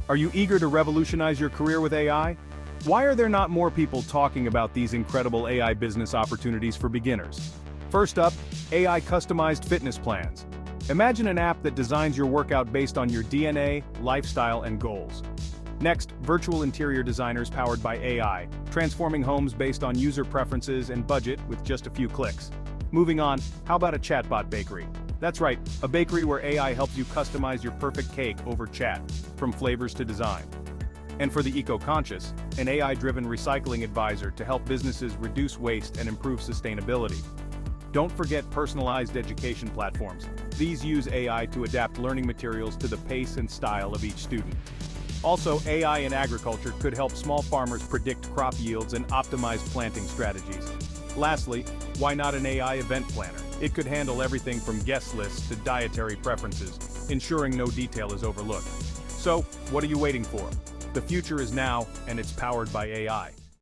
Are you eager to revolutionize your career with AI? Why are there not more people talking about these incredible AI business opportunities for beginners? First up, AI customized fitness plans. Imagine an app that designs your workout based on your DNA, lifestyle, and goals. Next, virtual interior designers powered by AI, transforming homes based on user preferences and budget with just a few clicks. Moving on, how about a chatbot bakery? That's right, a bakery where AI helps you customize your perfect cake over chat, from flavors to design. And for the eco-conscious, an AI-driven recycling advisor to help businesses reduce waste and improve sustainability. Don't forget personalized education platforms. These use AI to adapt learning materials to the pace and style of each student. Also, AI in agriculture could help small farmers predict crop yields and optimize planting strategies. Lastly, why not an AI event planner? It could handle everything from guest lists to dietary preferences, ensuring no detail is overlooked. So, what are you waiting for? The future is now, and it's powered by AI.